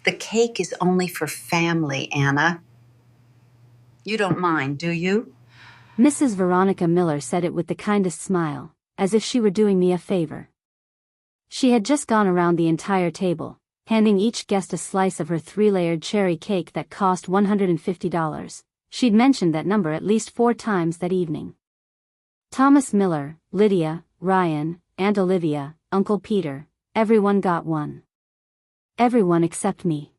The cake is only for family, Anna. You don't mind, do you? Mrs. Veronica Miller said it with the kindest smile, as if she were doing me a favor. She had just gone around the entire table, handing each guest a slice of her 3-layered cherry cake that cost $150. She'd mentioned that number at least 4 times that evening. Thomas Miller, Lydia, Ryan, Aunt Olivia, Uncle Peter, everyone got one. Everyone except me.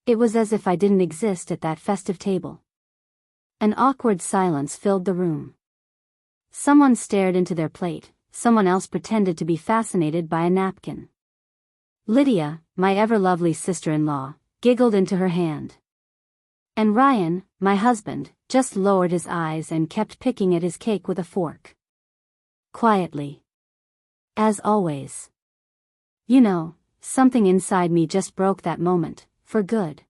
It was as if I didn't exist at that festive table. An awkward silence filled the room. Someone stared into their plate, someone else pretended to be fascinated by a napkin. Lydia, my ever-lovely sister-in-law, giggled into her hand. And Ryan, my husband, just lowered his eyes and kept picking at his cake with a fork. Quietly. As always. You know, something inside me just broke that moment, for good.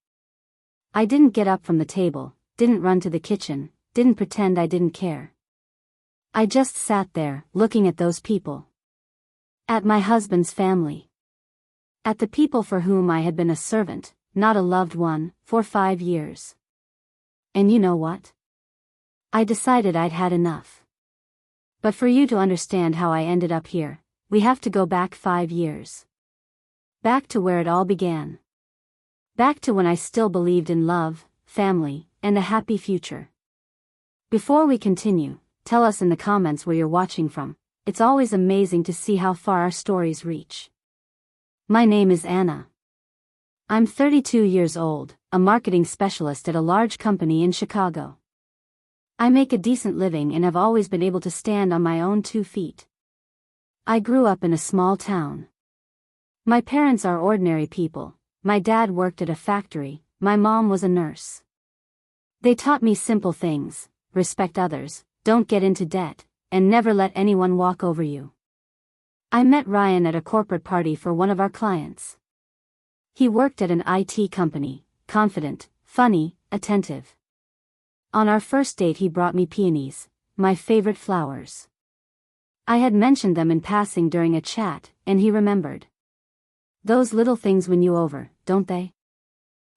I didn't get up from the table, didn't run to the kitchen, didn't pretend I didn't care. I just sat there, looking at those people. At my husband's family. At the people for whom I had been a servant, not a loved one, for 5 years. And you know what? I decided I'd had enough. But for you to understand how I ended up here, we have to go back 5 years. Back to where it all began. Back to when I still believed in love, family, and a happy future. Before we continue, tell us in the comments where you're watching from. It's always amazing to see how far our stories reach. My name is Anna. I'm 32 years old, a marketing specialist at a large company in Chicago. I make a decent living and have always been able to stand on my own 2 feet. I grew up in a small town. My parents are ordinary people. My dad worked at a factory, my mom was a nurse. They taught me simple things: respect others, don't get into debt, and never let anyone walk over you. I met Ryan at a corporate party for one of our clients. He worked at an IT company, confident, funny, attentive. On our first date he brought me peonies, my favorite flowers. I had mentioned them in passing during a chat, and he remembered. Those little things win you over, don't they?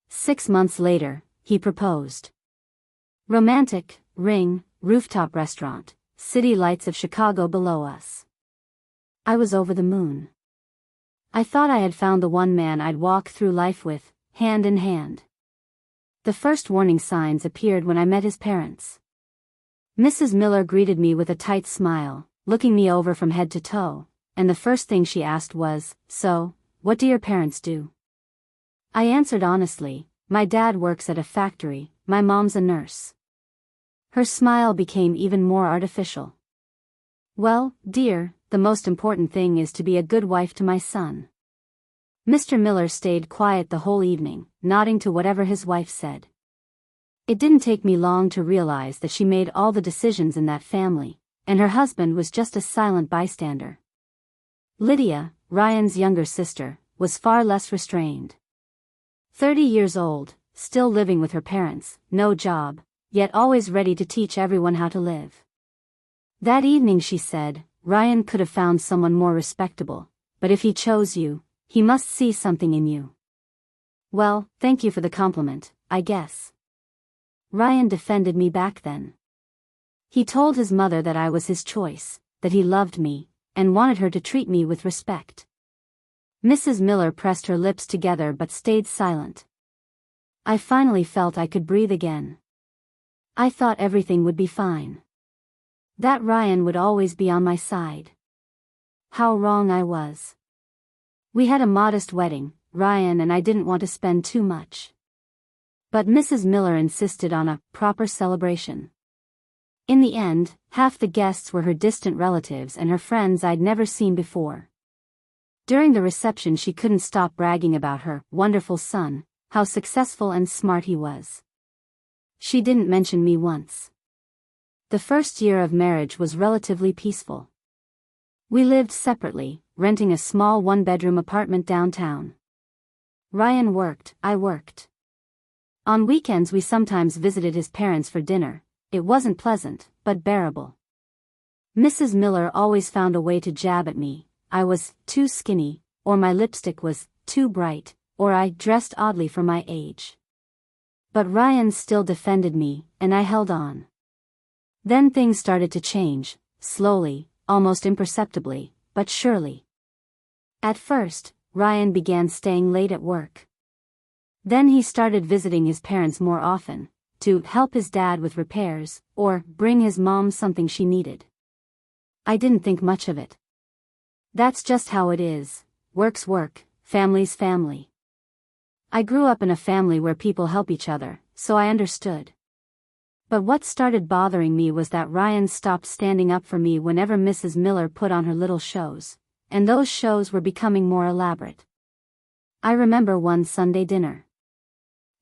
6 months later, he proposed. Romantic, ring, rooftop restaurant, city lights of Chicago below us. I was over the moon. I thought I had found the one man I'd walk through life with, hand in hand. The first warning signs appeared when I met his parents. Mrs. Miller greeted me with a tight smile, looking me over from head to toe, and the first thing she asked was, "So, what do your parents do?" I answered honestly, "My dad works at a factory, my mom's a nurse." Her smile became even more artificial. "Well, dear, the most important thing is to be a good wife to my son." Mr. Miller stayed quiet the whole evening, nodding to whatever his wife said. It didn't take me long to realize that she made all the decisions in that family, and her husband was just a silent bystander. Lydia, Ryan's younger sister, was far less restrained. 30 years old, still living with her parents, no job, yet always ready to teach everyone how to live. That evening she said, "Ryan could have found someone more respectable, but if he chose you, he must see something in you." Well, thank you for the compliment, I guess. Ryan defended me back then. He told his mother that I was his choice, that he loved me, and wanted her to treat me with respect. Mrs. Miller pressed her lips together but stayed silent. I finally felt I could breathe again. I thought everything would be fine. That Ryan would always be on my side. How wrong I was. We had a modest wedding, Ryan and I didn't want to spend too much. But Mrs. Miller insisted on a proper celebration. In the end, half the guests were her distant relatives and her friends I'd never seen before. During the reception she couldn't stop bragging about her wonderful son, how successful and smart he was. She didn't mention me once. The first year of marriage was relatively peaceful. We lived separately, renting a small 1-bedroom apartment downtown. Ryan worked, I worked. On weekends we sometimes visited his parents for dinner. It wasn't pleasant, but bearable. Mrs. Miller always found a way to jab at me. I was too skinny, or my lipstick was too bright, or I dressed oddly for my age. But Ryan still defended me, and I held on. Then things started to change, slowly, almost imperceptibly, but surely. At first, Ryan began staying late at work. Then he started visiting his parents more often, to help his dad with repairs, or bring his mom something she needed. I didn't think much of it. That's just how it is, work's work, family's family. I grew up in a family where people help each other, so I understood. But what started bothering me was that Ryan stopped standing up for me whenever Mrs. Miller put on her little shows, and those shows were becoming more elaborate. I remember one Sunday dinner.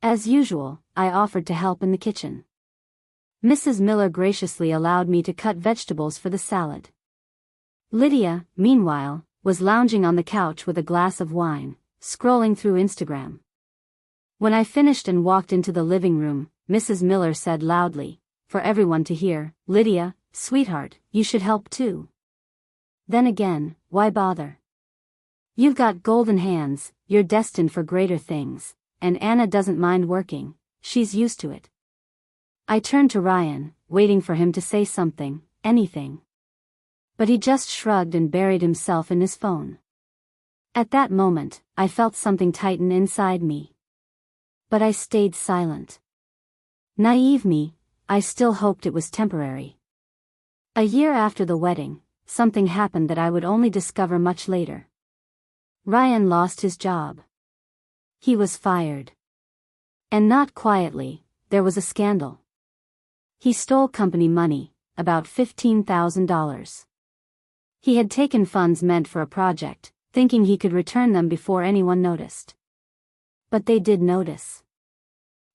As usual, I offered to help in the kitchen. Mrs. Miller graciously allowed me to cut vegetables for the salad. Lydia, meanwhile, was lounging on the couch with a glass of wine, scrolling through Instagram. When I finished and walked into the living room, Mrs. Miller said loudly, for everyone to hear, "Lydia, sweetheart, you should help too." Then again, why bother? You've got golden hands, you're destined for greater things, and Anna doesn't mind working, she's used to it. I turned to Ryan, waiting for him to say something, anything. But he just shrugged and buried himself in his phone. At that moment, I felt something tighten inside me. But I stayed silent. Naive me, I still hoped it was temporary. A year after the wedding, something happened that I would only discover much later. Ryan lost his job. He was fired. And not quietly, there was a scandal. He stole company money, about $15,000. He had taken funds meant for a project, thinking he could return them before anyone noticed. But they did notice.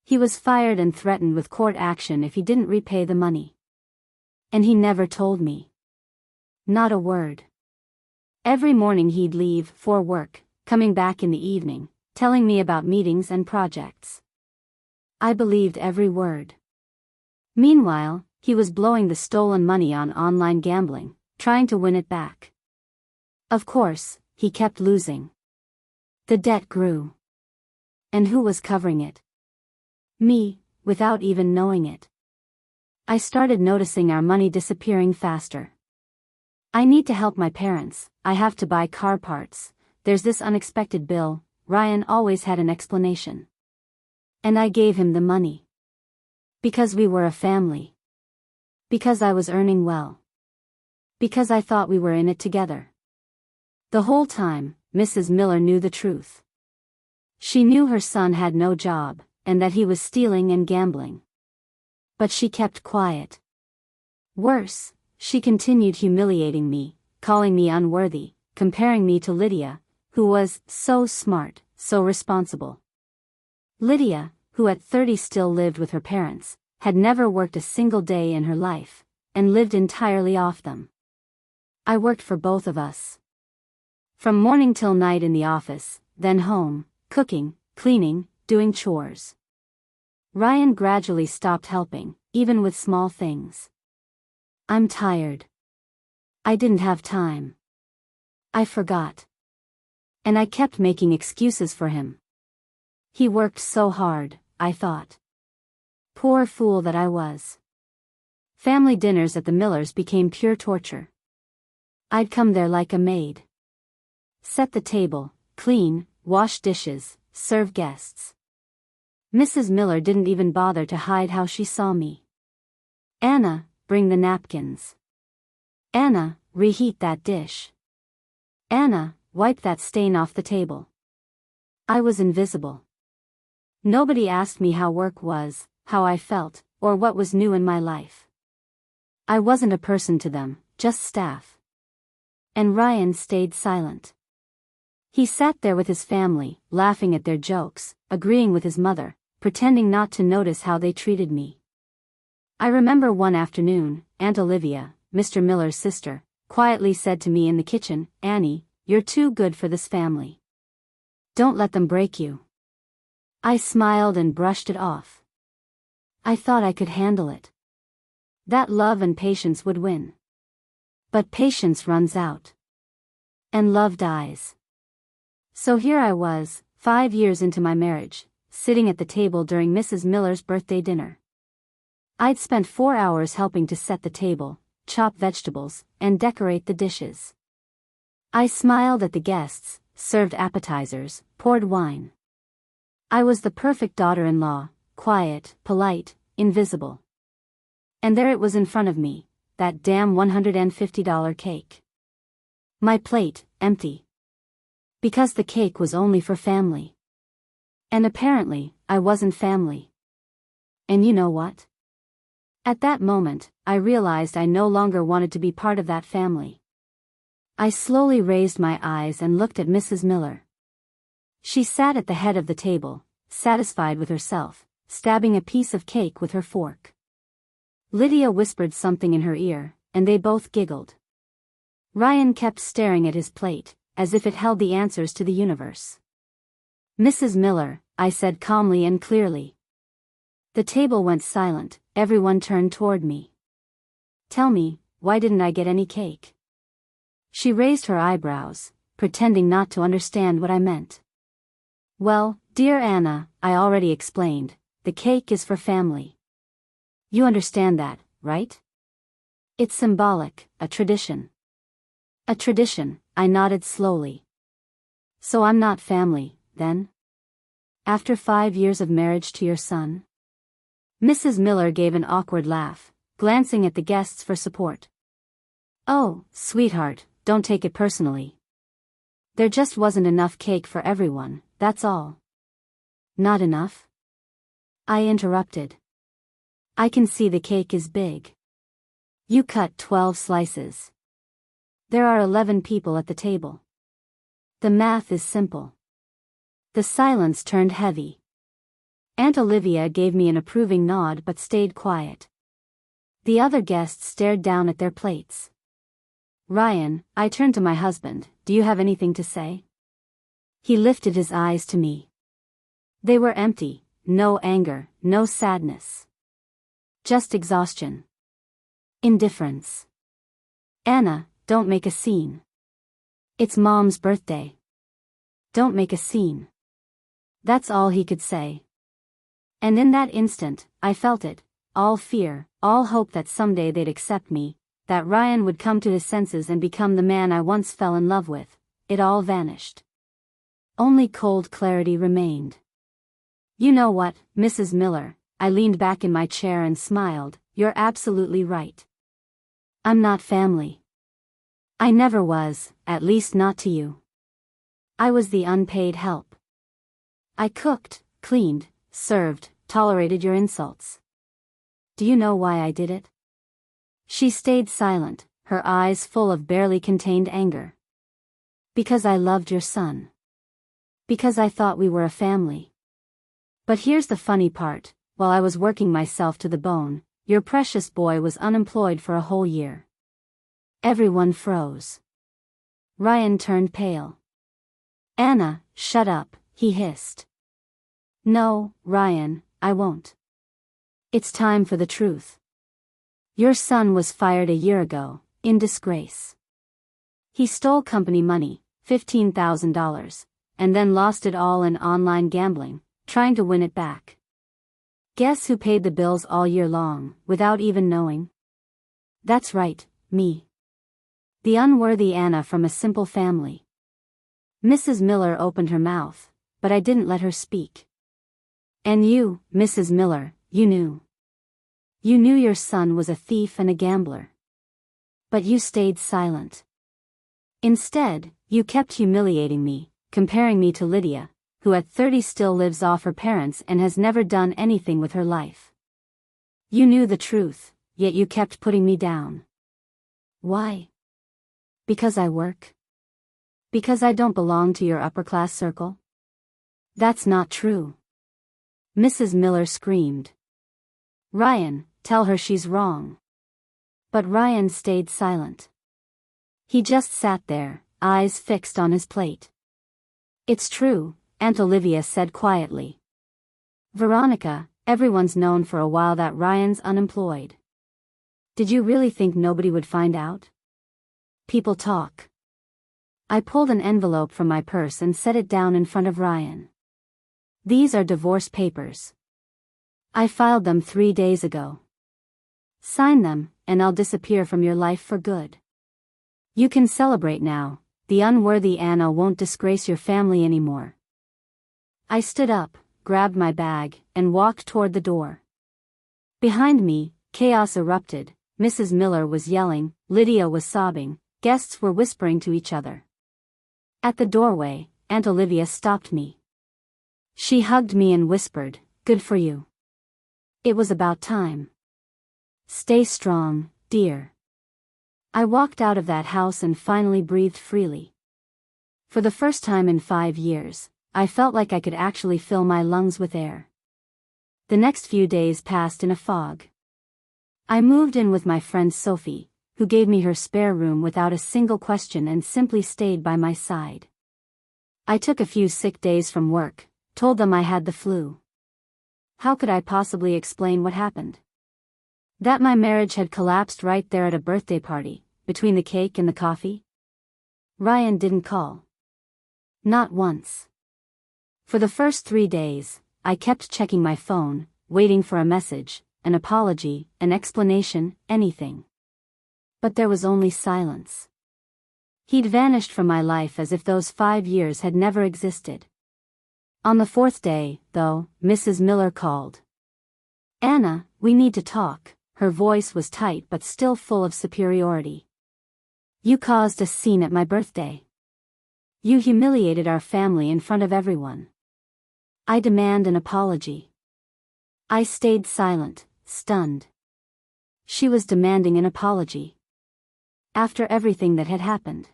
He was fired and threatened with court action if he didn't repay the money. And he never told me. Not a word. Every morning he'd leave for work, coming back in the evening, telling me about meetings and projects. I believed every word. Meanwhile, he was blowing the stolen money on online gambling, trying to win it back. Of course, he kept losing. The debt grew. And who was covering it? Me, without even knowing it. I started noticing our money disappearing faster. I need to help my parents, I have to buy car parts, there's this unexpected bill. Ryan always had an explanation. And I gave him the money. Because we were a family. Because I was earning well. Because I thought we were in it together. The whole time, Mrs. Miller knew the truth. She knew her son had no job, and that he was stealing and gambling. But she kept quiet. Worse, she continued humiliating me, calling me unworthy, comparing me to Lydia, who was so smart, so responsible. Lydia, who at 30 still lived with her parents, had never worked a single day in her life, and lived entirely off them. I worked for both of us. From morning till night in the office, then home, cooking, cleaning, doing chores. Ryan gradually stopped helping, even with small things. I'm tired. I didn't have time. I forgot. And I kept making excuses for him. He worked so hard, I thought. Poor fool that I was. Family dinners at the Millers became pure torture. I'd come there like a maid. Set the table, clean, wash dishes, serve guests. Mrs. Miller didn't even bother to hide how she saw me. Anna, bring the napkins. Anna, reheat that dish. Anna, wipe that stain off the table. I was invisible. Nobody asked me how work was, how I felt, or what was new in my life. I wasn't a person to them, just staff. And Ryan stayed silent. He sat there with his family, laughing at their jokes, agreeing with his mother, pretending not to notice how they treated me. I remember one afternoon, Aunt Olivia, Mr. Miller's sister, quietly said to me in the kitchen, "Annie, you're too good for this family. Don't let them break you." I smiled and brushed it off. I thought I could handle it. That love and patience would win. But patience runs out. And love dies. So here I was, 5 years into my marriage, sitting at the table during Mrs. Miller's birthday dinner. I'd spent 4 hours helping to set the table, chop vegetables, and decorate the dishes. I smiled at the guests, served appetizers, poured wine. I was the perfect daughter-in-law, quiet, polite, invisible. And there it was in front of me, that damn $150 cake. My plate, empty. Because the cake was only for family. And apparently, I wasn't family. And you know what? At that moment, I realized I no longer wanted to be part of that family. I slowly raised my eyes and looked at Mrs. Miller. She sat at the head of the table, satisfied with herself, stabbing a piece of cake with her fork. Lydia whispered something in her ear, and they both giggled. Ryan kept staring at his plate, as if it held the answers to the universe. Mrs. Miller, I said calmly and clearly. The table went silent, everyone turned toward me. Tell me, why didn't I get any cake? She raised her eyebrows, pretending not to understand what I meant. Well, dear Anna, I already explained, the cake is for family. You understand that, right? It's symbolic, a tradition. A tradition, I nodded slowly. So I'm not family, then? After 5 years of marriage to your son? Mrs. Miller gave an awkward laugh, glancing at the guests for support. Oh, sweetheart, don't take it personally. There just wasn't enough cake for everyone, that's all. Not enough? I interrupted. I can see the cake is big. You cut 12 slices. There are 11 people at the table. The math is simple. The silence turned heavy. Aunt Olivia gave me an approving nod but stayed quiet. The other guests stared down at their plates. Ryan, I turned to my husband, do you have anything to say? He lifted his eyes to me. They were empty, no anger, no sadness. Just exhaustion. Indifference. Anna, don't make a scene. It's Mom's birthday. Don't make a scene. That's all he could say. And in that instant, I felt it, all fear, all hope that someday they'd accept me, that Ryan would come to his senses and become the man I once fell in love with. It all vanished. Only cold clarity remained. You know what, Mrs. Miller, I leaned back in my chair and smiled, you're absolutely right. I'm not family. I never was, at least not to you. I was the unpaid help. I cooked, cleaned, served, tolerated your insults. Do you know why I did it? She stayed silent, her eyes full of barely contained anger. Because I loved your son. Because I thought we were a family. But here's the funny part, while I was working myself to the bone, your precious boy was unemployed for a whole year. Everyone froze. Ryan turned pale. Anna, shut up, he hissed. No, Ryan, I won't. It's time for the truth. Your son was fired a year ago, in disgrace. He stole company money, $15,000, and then lost it all in online gambling, trying to win it back. Guess who paid the bills all year long, without even knowing? That's right, me. The unworthy Anna from a simple family. Mrs. Miller opened her mouth, but I didn't let her speak. And you, Mrs. Miller, you knew. You knew your son was a thief and a gambler. But you stayed silent. Instead, you kept humiliating me, comparing me to Lydia, who at 30 still lives off her parents and has never done anything with her life. You knew the truth, yet you kept putting me down. Why? Because I work? Because I don't belong to your upper-class circle? That's not true. Mrs. Miller screamed. Ryan, tell her she's wrong. But Ryan stayed silent. He just sat there, eyes fixed on his plate. It's true, Aunt Olivia said quietly. Veronica, everyone's known for a while that Ryan's unemployed. Did you really think nobody would find out? People talk. I pulled an envelope from my purse and set it down in front of Ryan. These are divorce papers. I filed them 3 days ago. Sign them, and I'll disappear from your life for good. You can celebrate now. The unworthy Anna won't disgrace your family anymore. I stood up, grabbed my bag, and walked toward the door. Behind me, chaos erupted. Mrs. Miller was yelling, Lydia was sobbing, guests were whispering to each other. At the doorway, Aunt Olivia stopped me. She hugged me and whispered, "Good for you. It was about time. Stay strong, dear." I walked out of that house and finally breathed freely. For the first time in 5 years, I felt like I could actually fill my lungs with air. The next few days passed in a fog. I moved in with my friend Sophie, who gave me her spare room without a single question and simply stayed by my side. I took a few sick days from work, told them I had the flu. How could I possibly explain what happened? That my marriage had collapsed right there at a birthday party, between the cake and the coffee? Ryan didn't call. Not once. For the first 3 days, I kept checking my phone, waiting for a message, an apology, an explanation, anything. But there was only silence. He'd vanished from my life as if those 5 years had never existed. On the 4th day, though, Mrs. Miller called. "Anna, we need to talk." Her voice was tight but still full of superiority. "You caused a scene at my birthday. You humiliated our family in front of everyone. I demand an apology." I stayed silent, stunned. She was demanding an apology. After everything that had happened.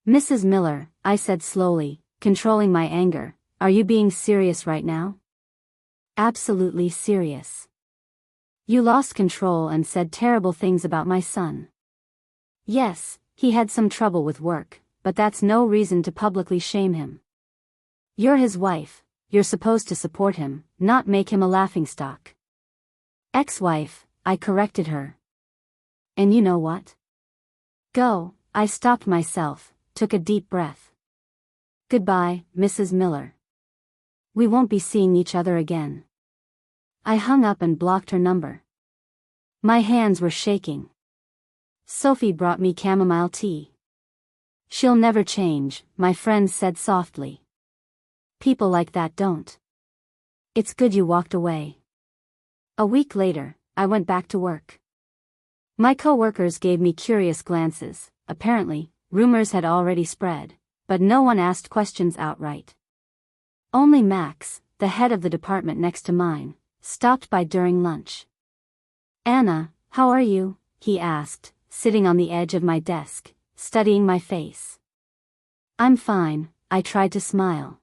"Mrs. Miller," I said slowly, controlling my anger, "are you being serious right now?" "Absolutely serious. You lost control and said terrible things about my son." "Yes, he had some trouble with work, but that's no reason to publicly shame him. You're his wife, you're supposed to support him, not make him a laughingstock." "Ex-wife," I corrected her. "And you know what? Go." I stopped myself, took a deep breath. "Goodbye, Mrs. Miller. We won't be seeing each other again." I hung up and blocked her number. My hands were shaking. Sophie brought me chamomile tea. "She'll never change," my friend said softly. "People like that don't. It's good you walked away." A week later, I went back to work. My co-workers gave me curious glances. Apparently, rumors had already spread, but no one asked questions outright. Only Max, the head of the department next to mine, stopped by during lunch. "Anna, how are you?" he asked, sitting on the edge of my desk, studying my face. "I'm fine," I tried to smile.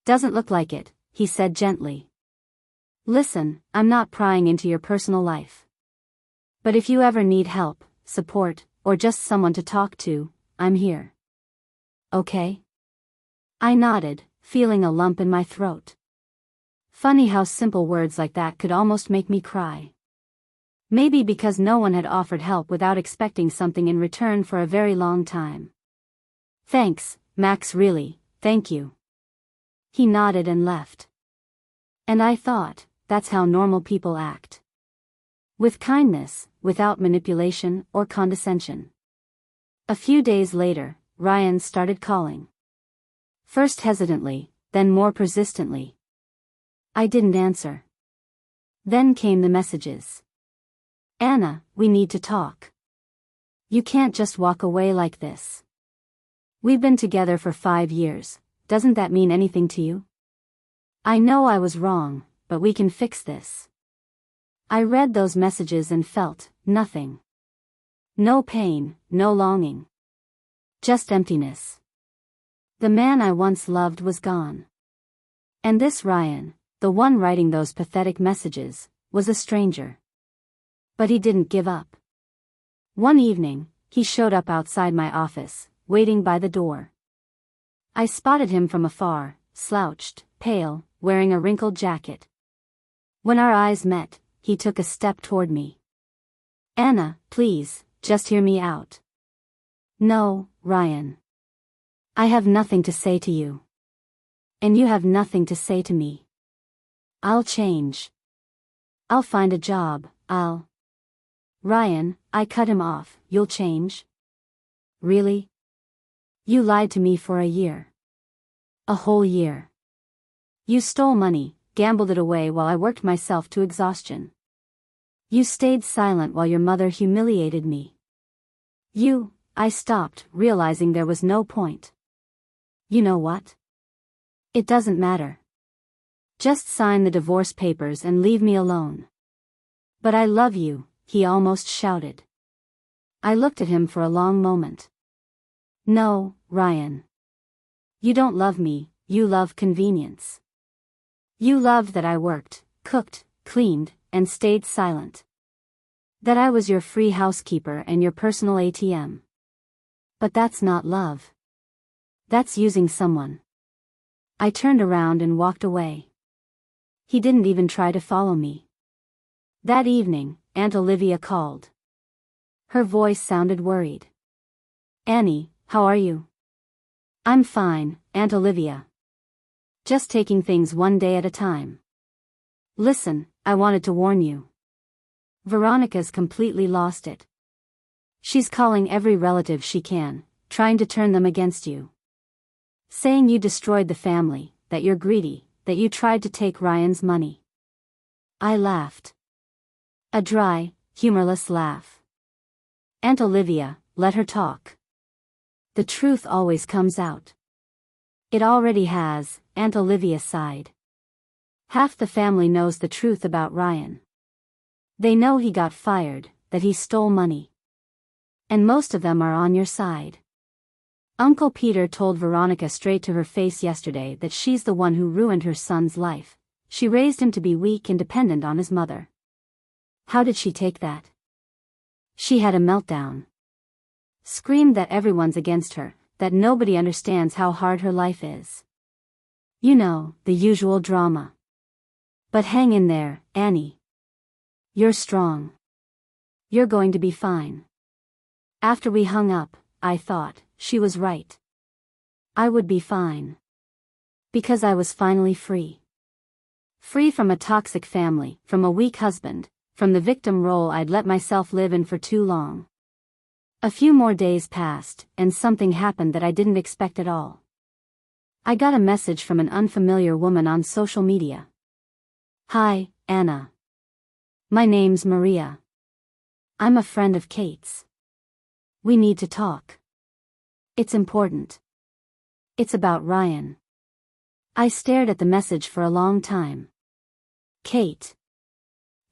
"Doesn't look like it," he said gently. "Listen, I'm not prying into your personal life. But if you ever need help, support, or just someone to talk to, I'm here. Okay?" I nodded, feeling a lump in my throat. Funny how simple words like that could almost make me cry. Maybe because no one had offered help without expecting something in return for a very long time. "Thanks, Max, really, thank you." He nodded and left. And I thought, that's how normal people act. With kindness, without manipulation or condescension. A few days later, Ryan started calling. First hesitantly, then more persistently. I didn't answer. Then came the messages. "Anna, we need to talk. You can't just walk away like this. We've been together for 5 years, doesn't that mean anything to you? I know I was wrong, but we can fix this." I read those messages and felt nothing. No pain, no longing. Just emptiness. The man I once loved was gone. And this Ryan, the one writing those pathetic messages, was a stranger. But he didn't give up. One evening, he showed up outside my office, waiting by the door. I spotted him from afar, slouched, pale, wearing a wrinkled jacket. When our eyes met, he took a step toward me. "Anna, please, just hear me out." "No, Ryan. I have nothing to say to you." And you have nothing to say to me. I'll change. I'll find a job, Ryan, I cut him off, you'll change? Really? You lied to me for a year. A whole year. You stole money, gambled it away while I worked myself to exhaustion. You stayed silent while your mother humiliated me. I stopped, realizing there was no point. You know what? It doesn't matter. Just sign the divorce papers and leave me alone. But I love you, he almost shouted. I looked at him for a long moment. No, Ryan. You don't love me, you love convenience. You loved that I worked, cooked, cleaned, and stayed silent. That I was your free housekeeper and your personal ATM. But that's not love. That's using someone. I turned around and walked away. He didn't even try to follow me. That evening, Aunt Olivia called. Her voice sounded worried. Annie, how are you? I'm fine, Aunt Olivia. Just taking things one day at a time. Listen, I wanted to warn you. Veronica's completely lost it. She's calling every relative she can, trying to turn them against you. Saying you destroyed the family, that you're greedy, that you tried to take Ryan's money. I laughed. A dry, humorless laugh. Aunt Olivia, let her talk. The truth always comes out. It already has, Aunt Olivia sighed. Half the family knows the truth about Ryan. They know he got fired, that he stole money. And most of them are on your side. Uncle Peter told Veronica straight to her face yesterday that she's the one who ruined her son's life. She raised him to be weak and dependent on his mother. How did she take that? She had a meltdown. Screamed that everyone's against her, that nobody understands how hard her life is. You know, the usual drama. But hang in there, Annie. You're strong. You're going to be fine. After we hung up, I thought, she was right. I would be fine. Because I was finally free. Free from a toxic family, from a weak husband, from the victim role I'd let myself live in for too long. A few more days passed, and something happened that I didn't expect at all. I got a message from an unfamiliar woman on social media. Hi, Anna. My name's Maria. I'm a friend of Kate's. We need to talk. It's important. It's about Ryan. I stared at the message for a long time. Kate.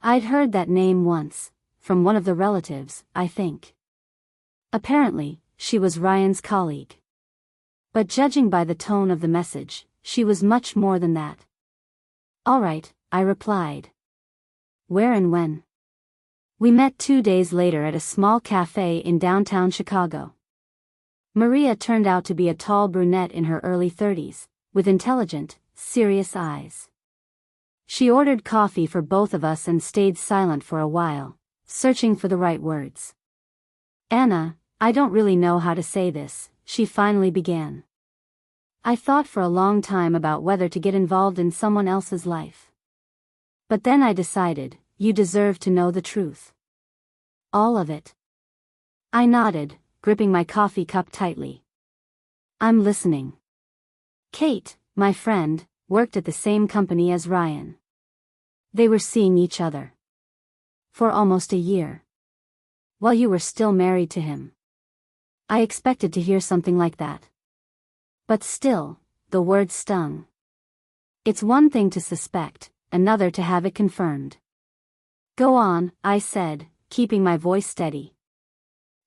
I'd heard that name once, from one of the relatives, I think. Apparently, she was Ryan's colleague. But judging by the tone of the message, she was much more than that. All right, I replied. Where and when? We met 2 days later at a small cafe in downtown Chicago. Maria turned out to be a tall brunette in her early 30s, with intelligent, serious eyes. She ordered coffee for both of us and stayed silent for a while, searching for the right words. Anna, I don't really know how to say this, she finally began. I thought for a long time about whether to get involved in someone else's life. But then I decided, you deserve to know the truth. All of it. I nodded, gripping my coffee cup tightly. I'm listening. Kate, my friend, worked at the same company as Ryan. They were seeing each other. For almost a year. While you were still married to him. I expected to hear something like that. But still, the word stung. It's one thing to suspect, another to have it confirmed. Go on, I said, keeping my voice steady.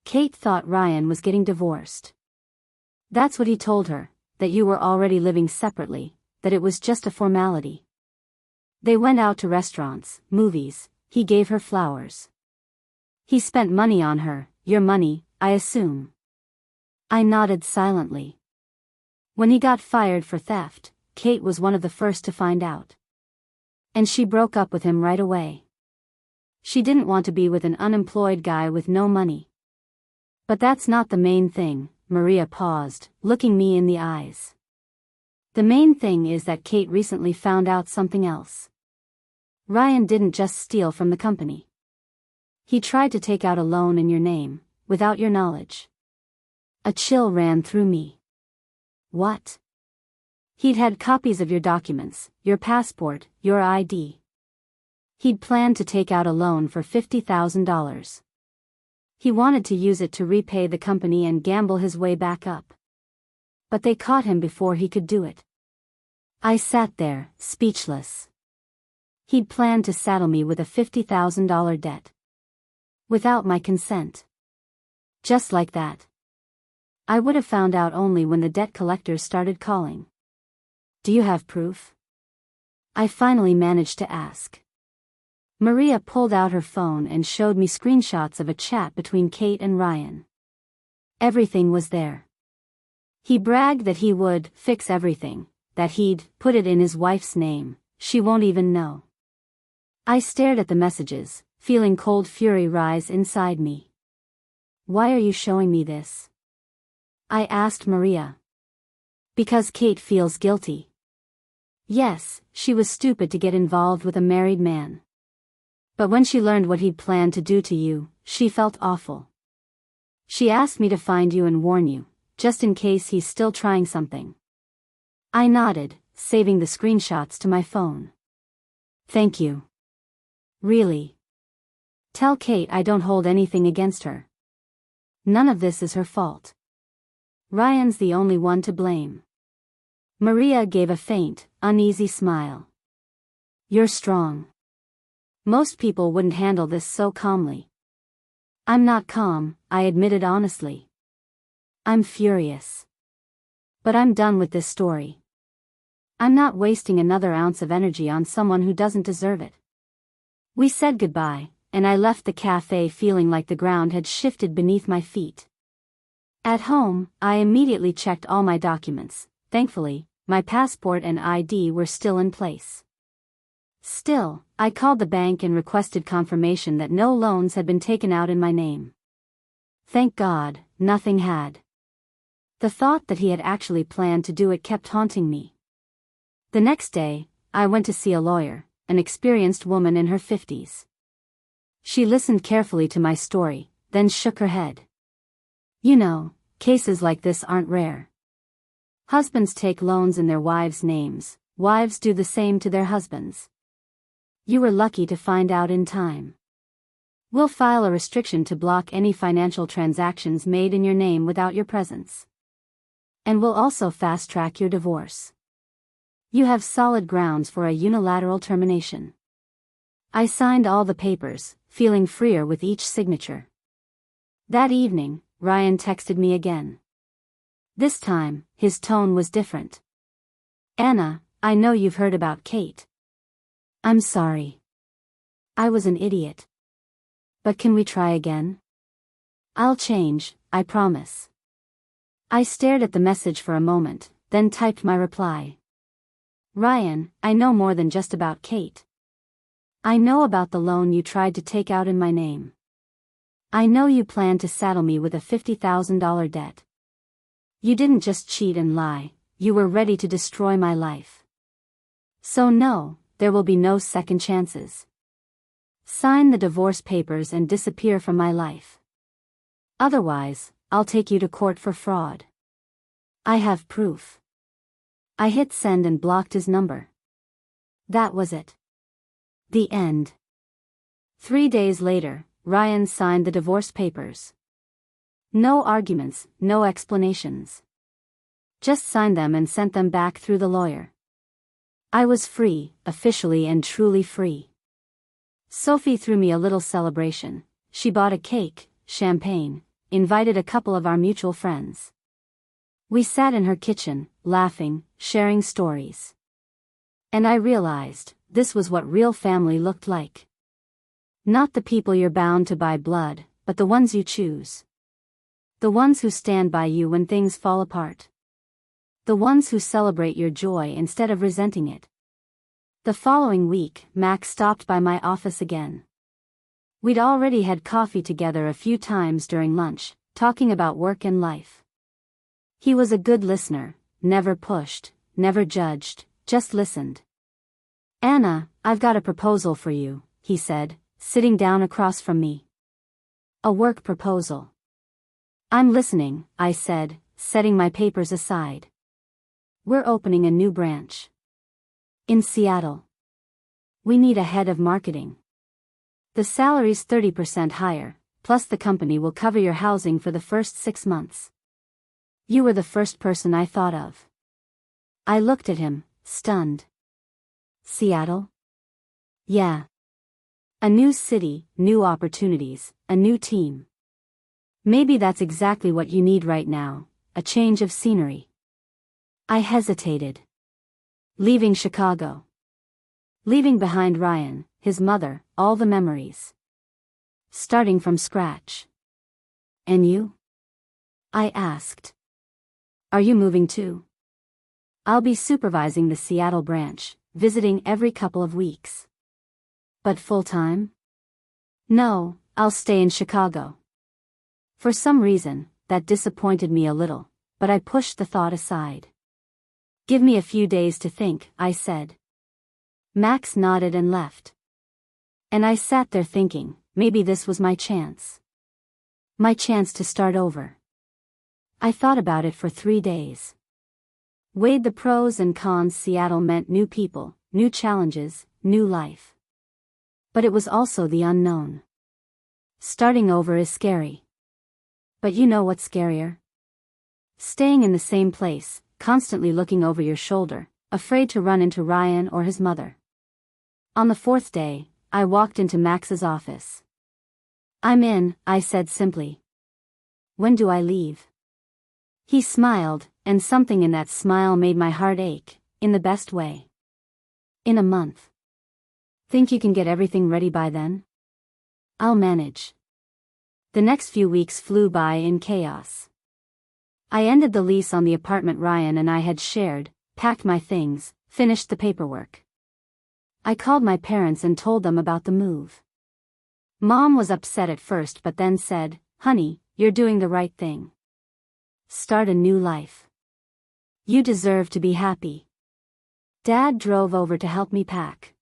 Kate thought Ryan was getting divorced. That's what he told her, that you were already living separately, that it was just a formality. They went out to restaurants, movies, he gave her flowers. He spent money on her, your money, I assume. I nodded silently. When he got fired for theft, Kate was one of the first to find out. And she broke up with him right away. She didn't want to be with an unemployed guy with no money. But that's not the main thing, Maria paused, looking me in the eyes. The main thing is that Kate recently found out something else. Ryan didn't just steal from the company. He tried to take out a loan in your name, without your knowledge. A chill ran through me. What? He'd had copies of your documents, your passport, your ID. He'd planned to take out a loan for $50,000. He wanted to use it to repay the company and gamble his way back up. But they caught him before he could do it. I sat there, speechless. He'd planned to saddle me with a $50,000 debt. Without my consent. Just like that. I would have found out only when the debt collectors started calling. Do you have proof? I finally managed to ask. Maria pulled out her phone and showed me screenshots of a chat between Kate and Ryan. Everything was there. He bragged that he would fix everything, that he'd put it in his wife's name, she won't even know. I stared at the messages, feeling cold fury rise inside me. Why are you showing me this? I asked Maria. Because Kate feels guilty. Yes, she was stupid to get involved with a married man. But when she learned what he'd planned to do to you, she felt awful. She asked me to find you and warn you, just in case he's still trying something. I nodded, saving the screenshots to my phone. Thank you. Really? Tell Kate I don't hold anything against her. None of this is her fault. Ryan's the only one to blame. Maria gave a faint, uneasy smile. You're strong. Most people wouldn't handle this so calmly. I'm not calm, I admitted honestly. I'm furious. But I'm done with this story. I'm not wasting another ounce of energy on someone who doesn't deserve it. We said goodbye, and I left the cafe feeling like the ground had shifted beneath my feet. At home, I immediately checked all my documents. Thankfully, my passport and ID were still in place. Still, I called the bank and requested confirmation that no loans had been taken out in my name. Thank God, nothing had. The thought that he had actually planned to do it kept haunting me. The next day, I went to see a lawyer, an experienced woman in her 50s. She listened carefully to my story, then shook her head. You know, cases like this aren't rare. Husbands take loans in their wives' names, wives do the same to their husbands. You were lucky to find out in time. We'll file a restriction to block any financial transactions made in your name without your presence. And we'll also fast-track your divorce. You have solid grounds for a unilateral termination. I signed all the papers, feeling freer with each signature. That evening, Ryan texted me again. This time, his tone was different. Anna, I know you've heard about Kate. I'm sorry. I was an idiot. But can we try again? I'll change, I promise. I stared at the message for a moment, then typed my reply. Ryan, I know more than just about Kate. I know about the loan you tried to take out in my name. I know you planned to saddle me with a $50,000 debt. You didn't just cheat and lie, you were ready to destroy my life. So no, there will be no second chances. Sign the divorce papers and disappear from my life. Otherwise, I'll take you to court for fraud. I have proof. I hit send and blocked his number. That was it. The end. 3 days later, Ryan signed the divorce papers. No arguments, no explanations. Just signed them and sent them back through the lawyer. I was free, officially and truly free. Sophie threw me a little celebration. She bought a cake, champagne, invited a couple of our mutual friends. We sat in her kitchen, laughing, sharing stories. And I realized, this was what real family looked like. Not the people you're bound to by blood, but the ones you choose. The ones who stand by you when things fall apart. The ones who celebrate your joy instead of resenting it. The following week, Max stopped by my office again. We'd already had coffee together a few times during lunch, talking about work and life. He was a good listener, never pushed, never judged, just listened. "Anna, I've got a proposal for you," he said, sitting down across from me. "A work proposal." "I'm listening," I said, setting my papers aside. "We're opening a new branch. In Seattle. We need a head of marketing. The salary's 30% higher, plus the company will cover your housing for the first 6 months. You were the first person I thought of." I looked at him, stunned. "Seattle?" "Yeah. A new city, new opportunities, a new team. Maybe that's exactly what you need right now, a change of scenery." I hesitated. Leaving Chicago. Leaving behind Ryan, his mother, all the memories. Starting from scratch. "And you?" I asked. "Are you moving too?" "I'll be supervising the Seattle branch, visiting every couple of weeks." "But full-time?" "No, I'll stay in Chicago." For some reason, that disappointed me a little, but I pushed the thought aside. "Give me a few days to think," I said. Max nodded and left. And I sat there thinking, maybe this was my chance. My chance to start over. I thought about it for 3 days. Weighed the pros and cons. Seattle meant new people, new challenges, new life. But it was also the unknown. Starting over is scary. But you know what's scarier? Staying in the same place, constantly looking over your shoulder, afraid to run into Ryan or his mother. On the 4th day, I walked into Max's office. "I'm in," I said simply. "When do I leave?" He smiled, and something in that smile made my heart ache, in the best way. "In a month. Think you can get everything ready by then?" "I'll manage." The next few weeks flew by in chaos. I ended the lease on the apartment Ryan and I had shared, packed my things, finished the paperwork. I called my parents and told them about the move. Mom was upset at first but then said, "Honey, you're doing the right thing. Start a new life. You deserve to be happy." Dad drove over to help me pack.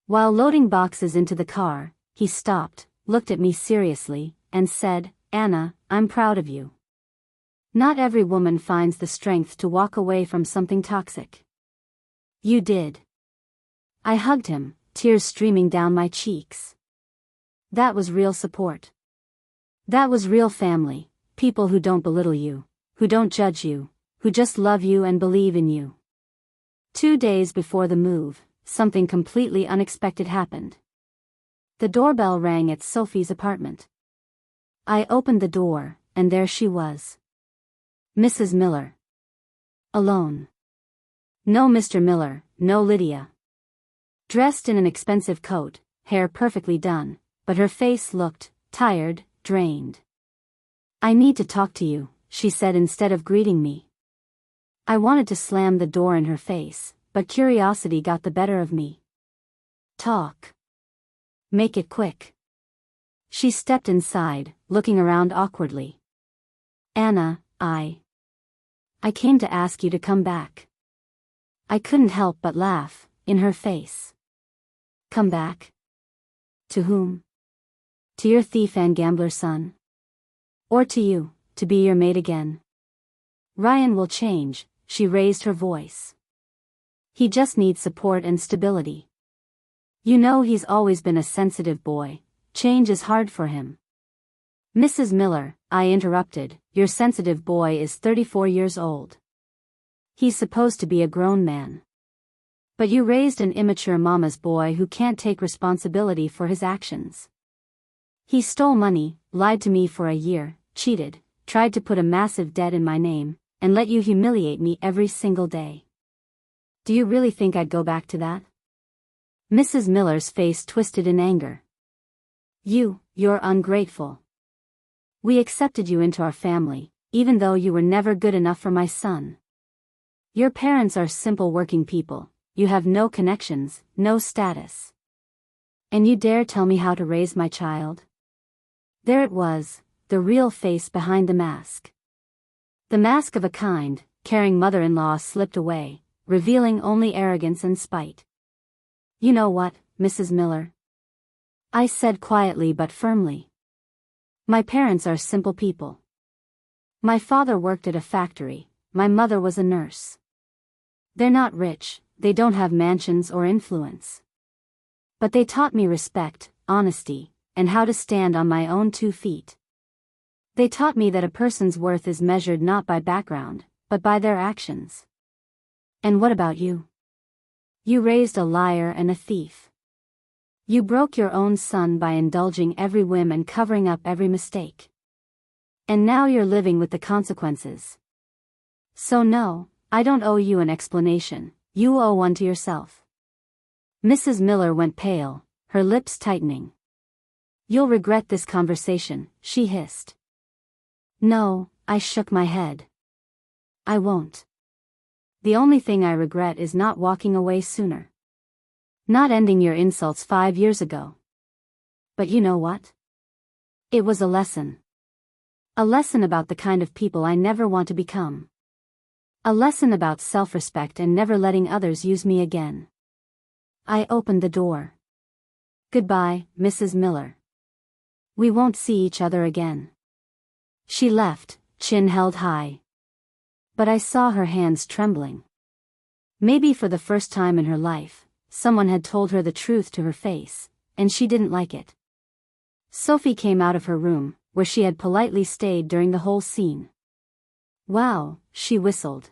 While loading boxes into the car, he stopped, looked at me seriously, and said, "Anna, I'm proud of you. Not every woman finds the strength to walk away from something toxic. You did." I hugged him, tears streaming down my cheeks. That was real support. That was real family, people who don't belittle you, who don't judge you, who just love you and believe in you. 2 days before the move, something completely unexpected happened. The doorbell rang at Sophie's apartment. I opened the door, and there she was. Mrs. Miller. Alone. No Mr. Miller, no Lydia. Dressed in an expensive coat, hair perfectly done, but her face looked tired, drained. "I need to talk to you," she said instead of greeting me. I wanted to slam the door in her face, but curiosity got the better of me. "Talk. Make it quick." She stepped inside, looking around awkwardly. "Anna, I came to ask you to come back." I couldn't help but laugh, in her face. "Come back? To whom? To your thief and gambler son? Or to you, to be your mate again? Ryan will change," she raised her voice. "He just needs support and stability. You know he's always been a sensitive boy, change is hard for him." "Mrs. Miller," I interrupted, "your sensitive boy is 34 years old. He's supposed to be a grown man. But you raised an immature mama's boy who can't take responsibility for his actions. He stole money, lied to me for a year, cheated, tried to put a massive debt in my name, and let you humiliate me every single day. Do you really think I'd go back to that?" Mrs. Miller's face twisted in anger. You're ungrateful. We accepted you into our family, even though you were never good enough for my son. Your parents are simple working people, you have no connections, no status. And you dare tell me how to raise my child? There it was, the real face behind the mask. The mask of a kind, caring mother-in-law slipped away, revealing only arrogance and spite. "You know what, Mrs. Miller?" I said quietly but firmly. "My parents are simple people. My father worked at a factory, my mother was a nurse. They're not rich, they don't have mansions or influence. But they taught me respect, honesty, and how to stand on my own 2 feet. They taught me that a person's worth is measured not by background, but by their actions. And what about you? You raised a liar and a thief. You broke your own son by indulging every whim and covering up every mistake. And now you're living with the consequences. So no, I don't owe you an explanation, you owe one to yourself." Mrs. Miller went pale, her lips tightening. "You'll regret this conversation," she hissed. "No," I shook my head. "I won't. The only thing I regret is not walking away sooner. Not ending your insults 5 years ago. But you know what? It was a lesson. A lesson about the kind of people I never want to become. A lesson about self-respect and never letting others use me again." I opened the door. "Goodbye, Mrs. Miller. We won't see each other again." She left, chin held high. But I saw her hands trembling. Maybe for the first time in her life, someone had told her the truth to her face, and she didn't like it. Sophie came out of her room, where she had politely stayed during the whole scene. "Wow," she whistled.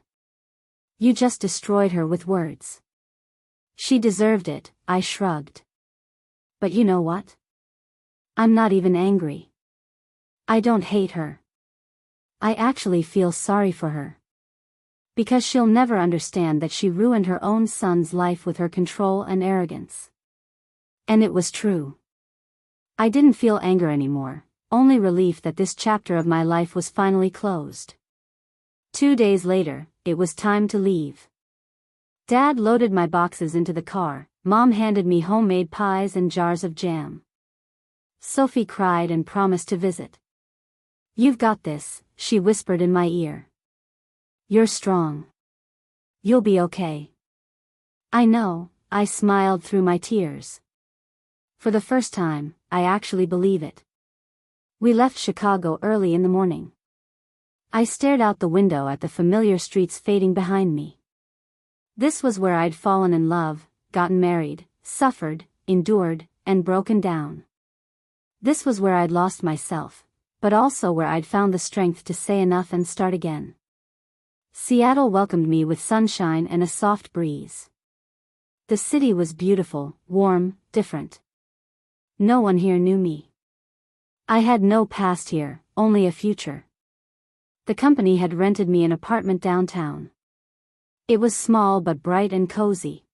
"You just destroyed her with words." "She deserved it," I shrugged. "But you know what? I'm not even angry. I don't hate her. I actually feel sorry for her. Because she'll never understand that she ruined her own son's life with her control and arrogance." And it was true. I didn't feel anger anymore, only relief that this chapter of my life was finally closed. 2 days later, it was time to leave. Dad loaded my boxes into the car, Mom handed me homemade pies and jars of jam. Sophie cried and promised to visit. "You've got this," she whispered in my ear. "You're strong. You'll be okay." "I know," I smiled through my tears. For the first time, I actually believe it. We left Chicago early in the morning. I stared out the window at the familiar streets fading behind me. This was where I'd fallen in love, gotten married, suffered, endured, and broken down. This was where I'd lost myself, but also where I'd found the strength to say enough and start again. Seattle welcomed me with sunshine and a soft breeze. The city was beautiful, warm, different. No one here knew me. I had no past here, only a future. The company had rented me an apartment downtown. It was small but bright and cozy.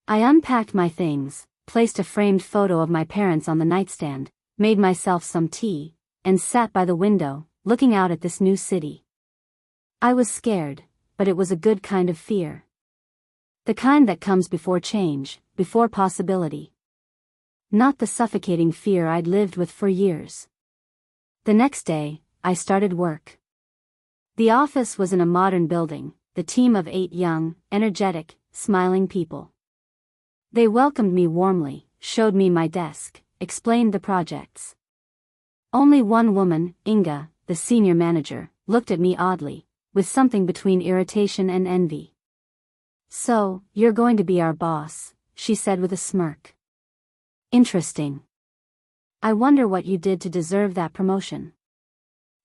I unpacked my things, placed a framed photo of my parents on the nightstand, made myself some tea, and sat by the window, looking out at this new city. I was scared, but it was a good kind of fear. The kind that comes before change, before possibility. Not the suffocating fear I'd lived with for years. The next day, I started work. The office was in a modern building, the team of 8 young, energetic, smiling people. They welcomed me warmly, showed me my desk, explained the projects. Only one woman, Inga, the senior manager, looked at me oddly, with something between irritation and envy. "So, you're going to be our boss," she said with a smirk. "Interesting. I wonder what you did to deserve that promotion.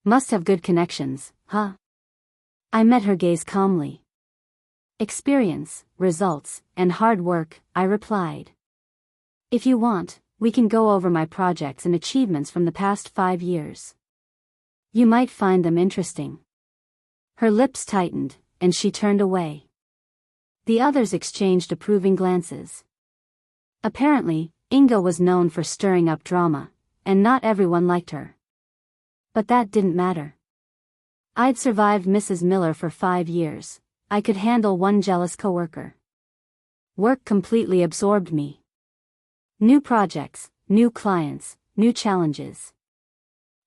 Must have good connections, huh?" I met her gaze calmly. "Experience, results, and hard work," I replied. "If you want, we can go over my projects and achievements from the past 5 years. You might find them interesting." Her lips tightened, and she turned away. The others exchanged approving glances. Apparently, Inga was known for stirring up drama, and not everyone liked her. But that didn't matter. I'd survived Mrs. Miller for 5 years. I could handle one jealous coworker. Work completely absorbed me. New projects, new clients, new challenges.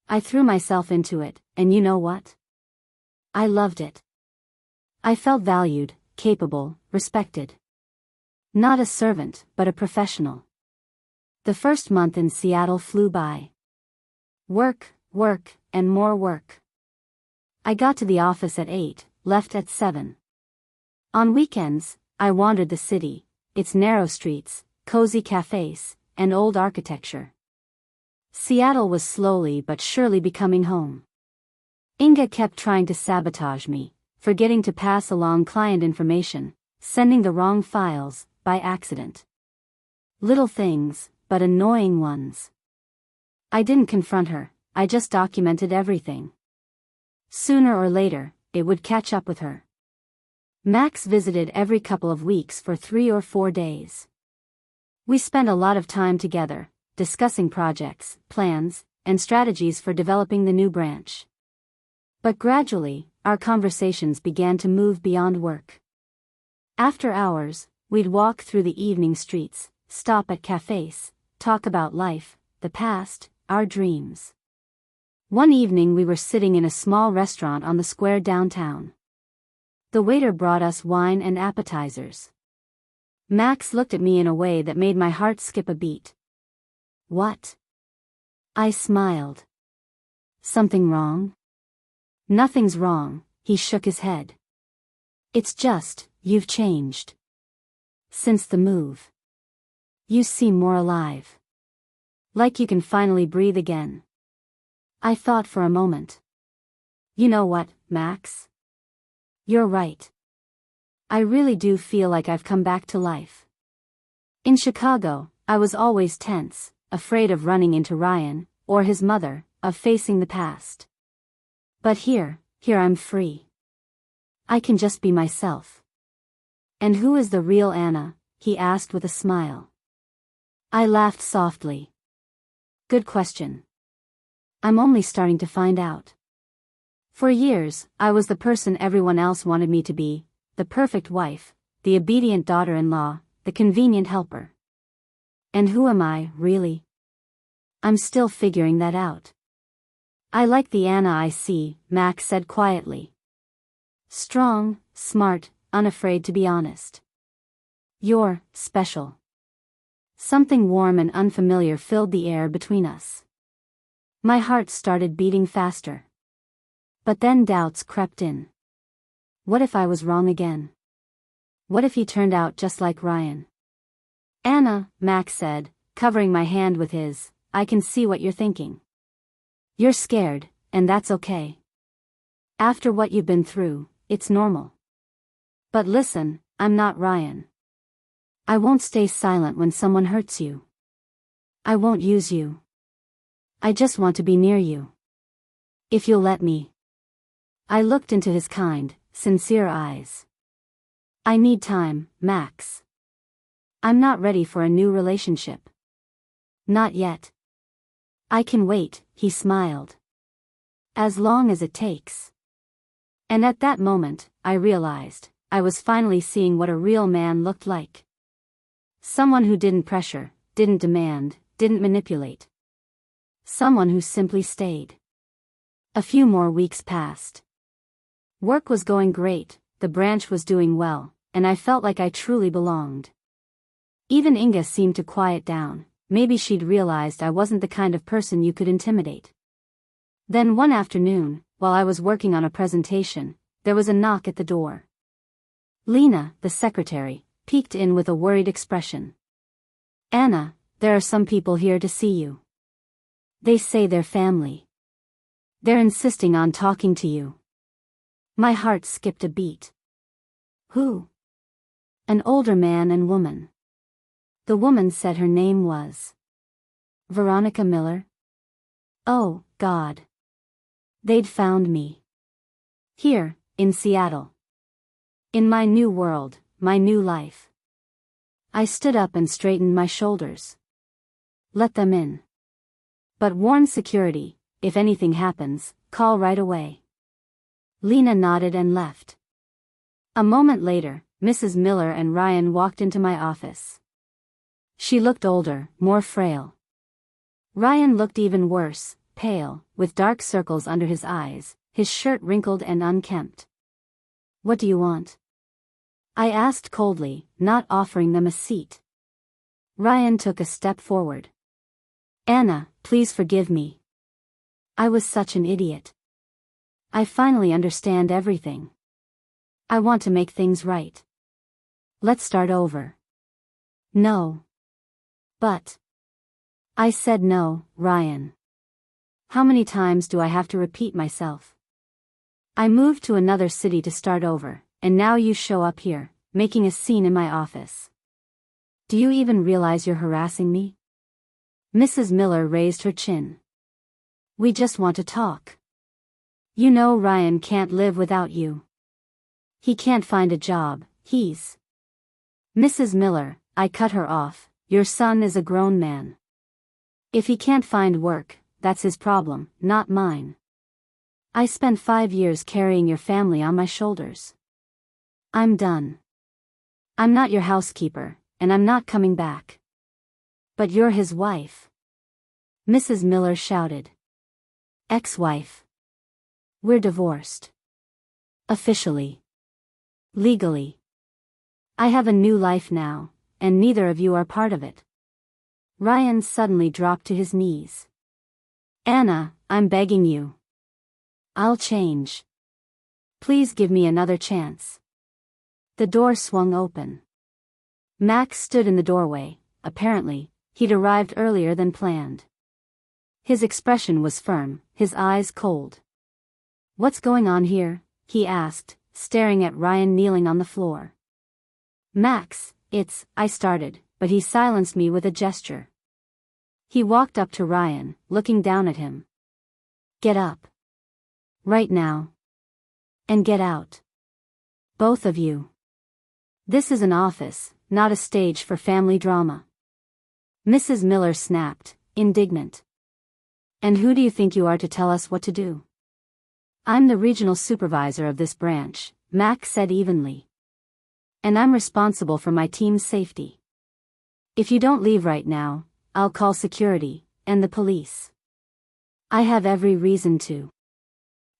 I threw myself into it, and you know what? I loved it. I felt valued, capable, respected. Not a servant, but a professional. The first month in Seattle flew by. Work, work, and more work. I got to the office at 8, left at 7. On weekends, I wandered the city, its narrow streets, cozy cafes, and old architecture. Seattle was slowly but surely becoming home. Inga kept trying to sabotage me, forgetting to pass along client information, sending the wrong files, by accident. Little things, but annoying ones. I didn't confront her, I just documented everything. Sooner or later, it would catch up with her. Max visited every couple of weeks for 3 or 4 days. We spent a lot of time together, discussing projects, plans, and strategies for developing the new branch. But gradually, our conversations began to move beyond work. After hours, we'd walk through the evening streets, stop at cafes, talk about life, the past, our dreams. One evening we were sitting in a small restaurant on the square downtown. The waiter brought us wine and appetizers. Max looked at me in a way that made my heart skip a beat. What? I smiled. Something wrong? Nothing's wrong, he shook his head. It's just, you've changed. Since the move. You seem more alive. Like you can finally breathe again. I thought for a moment. You know what, Max? You're right. I really do feel like I've come back to life. In Chicago, I was always tense, afraid of running into Ryan, or his mother, of facing the past. But here I'm free. I can just be myself. And who is the real Anna? He asked with a smile. I laughed softly. Good question. I'm only starting to find out. For years, I was the person everyone else wanted me to be, the perfect wife, the obedient daughter-in-law, the convenient helper. And who am I, really? I'm still figuring that out. I like the Anna I see, Max said quietly. Strong, smart, unafraid to be honest. You're special. Something warm and unfamiliar filled the air between us. My heart started beating faster. But then doubts crept in. What if I was wrong again? What if he turned out just like Ryan? Anna, Max said, covering my hand with his, I can see what you're thinking. You're scared, and that's okay. After what you've been through, it's normal. But listen, I'm not Ryan. I won't stay silent when someone hurts you. I won't use you. I just want to be near you. If you'll let me. I looked into his kind, sincere eyes. I need time, Max. I'm not ready for a new relationship. Not yet. I can wait, he smiled. As long as it takes. And at that moment, I realized, I was finally seeing what a real man looked like. Someone who didn't pressure, didn't demand, didn't manipulate. Someone who simply stayed. A few more weeks passed. Work was going great, the branch was doing well, and I felt like I truly belonged. Even Inga seemed to quiet down. Maybe she'd realized I wasn't the kind of person you could intimidate. Then one afternoon, while I was working on a presentation, there was a knock at the door. Lena, the secretary, peeked in with a worried expression. Anna, there are some people here to see you. They say they're family. They're insisting on talking to you. My heart skipped a beat. Who? An older man and woman. The woman said her name was Veronica Miller. Oh, God. They'd found me. Here, in Seattle. In my new world, my new life. I stood up and straightened my shoulders. Let them in. But warn security, if anything happens, call right away. Lena nodded and left. A moment later, Mrs. Miller and Ryan walked into my office. She looked older, more frail. Ryan looked even worse, pale, with dark circles under his eyes, his shirt wrinkled and unkempt. What do you want? I asked coldly, not offering them a seat. Ryan took a step forward. Anna, please forgive me. I was such an idiot. I finally understand everything. I want to make things right. Let's start over. No. But. I said no, Ryan. How many times do I have to repeat myself? I moved to another city to start over, and now you show up here, making a scene in my office. Do you even realize you're harassing me? Mrs. Miller raised her chin. We just want to talk. You know Ryan can't live without you. He can't find a job, he's... Mrs. Miller, I cut her off, your son is a grown man. If he can't find work, that's his problem, not mine. I spent 5 years carrying your family on my shoulders. I'm done. I'm not your housekeeper, and I'm not coming back. But you're his wife. Mrs. Miller shouted. Ex-wife. We're divorced. Officially. Legally. I have a new life now, and neither of you are part of it. Ryan suddenly dropped to his knees. Anna, I'm begging you. I'll change. Please give me another chance. The door swung open. Max stood in the doorway. Apparently, he'd arrived earlier than planned. His expression was firm, his eyes cold. What's going on here? He asked, staring at Ryan kneeling on the floor. Max, I started, but he silenced me with a gesture. He walked up to Ryan, looking down at him. Get up. Right now. And get out. Both of you. This is an office, not a stage for family drama. Mrs. Miller snapped, indignant. And who do you think you are to tell us what to do? I'm the regional supervisor of this branch, Max said evenly. And I'm responsible for my team's safety. If you don't leave right now, I'll call security, and the police. I have every reason to.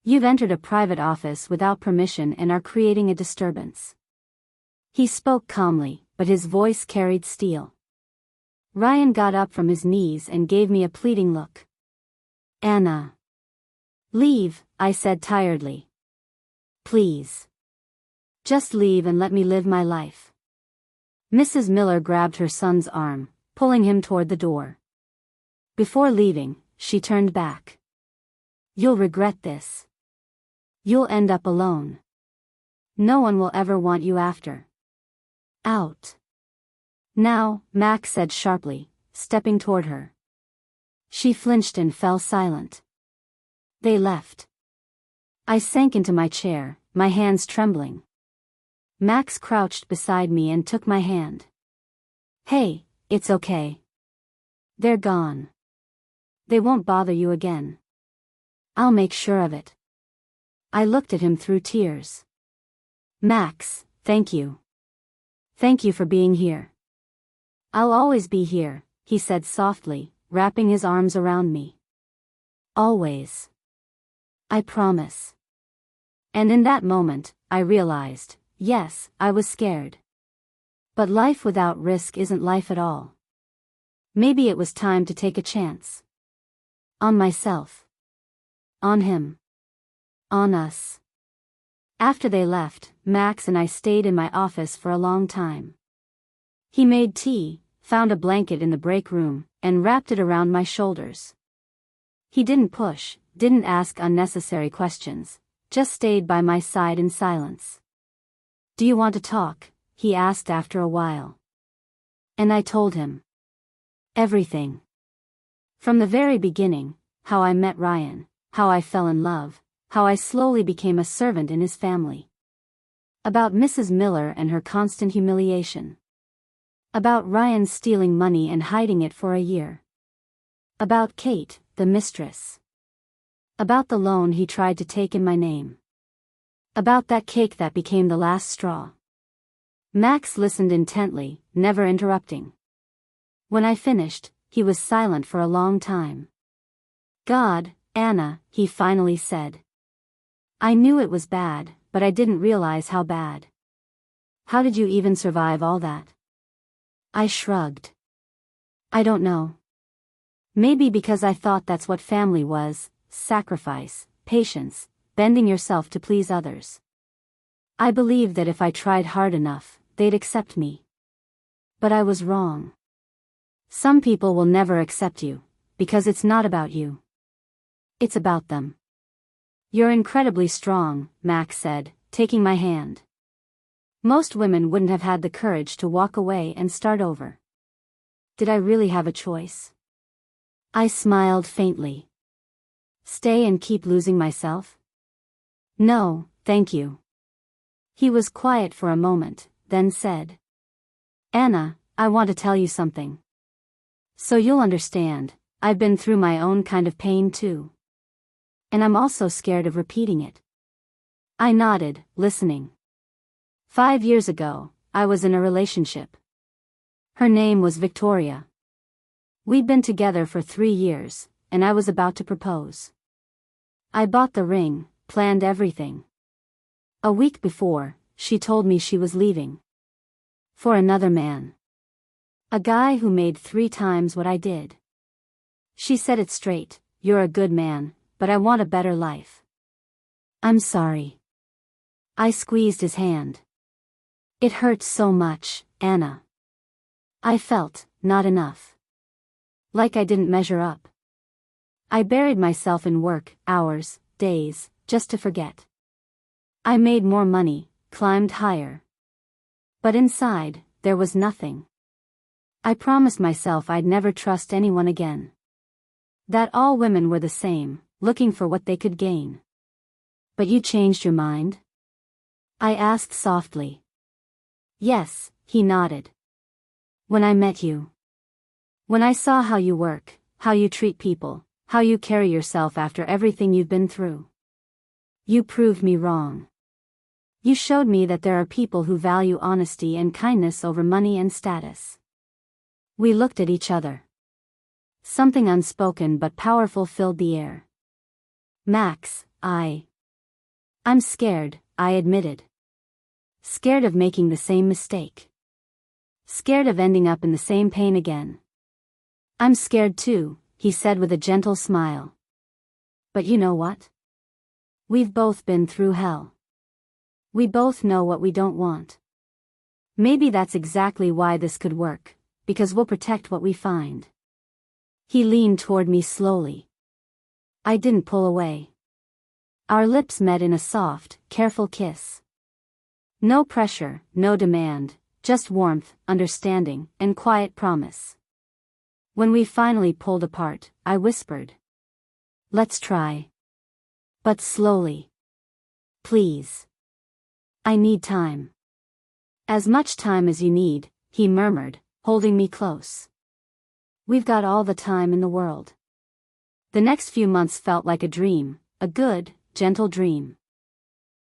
You've entered a private office without permission and are creating a disturbance. He spoke calmly, but his voice carried steel. Ryan got up from his knees and gave me a pleading look. Anna. Leave, I said tiredly. Please. Just leave and let me live my life. Mrs. Miller grabbed her son's arm, pulling him toward the door. Before leaving, she turned back. You'll regret this. You'll end up alone. No one will ever want you after. Out. Now, Max said sharply, stepping toward her. She flinched and fell silent. They left. I sank into my chair, my hands trembling. Max crouched beside me and took my hand. Hey, it's okay. They're gone. They won't bother you again. I'll make sure of it. I looked at him through tears. Max, thank you. Thank you for being here. I'll always be here, he said softly, wrapping his arms around me. Always. I promise. And in that moment, I realized, yes, I was scared. But life without risk isn't life at all. Maybe it was time to take a chance. On myself. On him. On us. After they left, Max and I stayed in my office for a long time. He made tea, found a blanket in the break room, and wrapped it around my shoulders. He didn't push, didn't ask unnecessary questions, just stayed by my side in silence. Do you want to talk? He asked after a while. And I told him. Everything. From the very beginning, how I met Ryan, how I fell in love, how I slowly became a servant in his family. About Mrs. Miller and her constant humiliation. About Ryan stealing money and hiding it for a year. About Kate, the mistress. About the loan he tried to take in my name. About that cake that became the last straw. Max listened intently, never interrupting. When I finished, he was silent for a long time. God, Anna, he finally said. I knew it was bad, but I didn't realize how bad. How did you even survive all that? I shrugged. I don't know. Maybe because I thought that's what family was: sacrifice, patience, bending yourself to please others. I believed that if I tried hard enough, they'd accept me. But I was wrong. Some people will never accept you, because it's not about you. It's about them. You're incredibly strong, Max said, taking my hand. Most women wouldn't have had the courage to walk away and start over. Did I really have a choice? I smiled faintly. Stay and keep losing myself? No, thank you. He was quiet for a moment, then said, Anna, I want to tell you something. So you'll understand, I've been through my own kind of pain too. And I'm also scared of repeating it. I nodded, listening. 5 years ago, I was in a relationship. Her name was Victoria. We'd been together for 3 years, and I was about to propose. I bought the ring, planned everything. A week before, she told me she was leaving. For another man. A guy who made 3 times what I did. She said it straight, you're a good man, but I want a better life. I'm sorry. I squeezed his hand. It hurts so much, Anna. I felt, not enough. Like I didn't measure up. I buried myself in work, hours, days, just to forget. I made more money, climbed higher. But inside, there was nothing. I promised myself I'd never trust anyone again. That all women were the same, looking for what they could gain. But you changed your mind? I asked softly. Yes, he nodded. When I met you. When I saw how you work, how you treat people, how you carry yourself after everything you've been through. You proved me wrong. You showed me that there are people who value honesty and kindness over money and status. We looked at each other. Something unspoken but powerful filled the air. Max, I'm scared, I admitted. Scared of making the same mistake. Scared of ending up in the same pain again. I'm scared too, he said with a gentle smile. But you know what? We've both been through hell. We both know what we don't want. Maybe that's exactly why this could work, because we'll protect what we find. He leaned toward me slowly. I didn't pull away. Our lips met in a soft, careful kiss. No pressure, no demand, just warmth, understanding, and quiet promise. When we finally pulled apart, I whispered. Let's try. But slowly. Please. I need time. As much time as you need, he murmured, holding me close. We've got all the time in the world. The next few months felt like a dream, a good, gentle dream.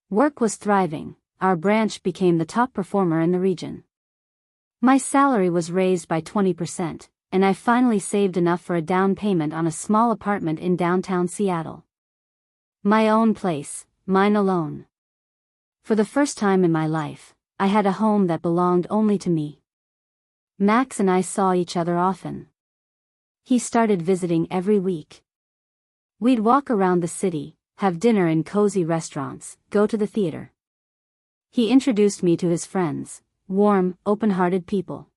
Work was thriving, our branch became the top performer in the region. My salary was raised by 20%, and I finally saved enough for a down payment on a small apartment in downtown Seattle. My own place, mine alone. For the first time in my life, I had a home that belonged only to me. Max and I saw each other often. He started visiting every week. We'd walk around the city, have dinner in cozy restaurants, go to the theater. He introduced me to his friends, warm, open-hearted people.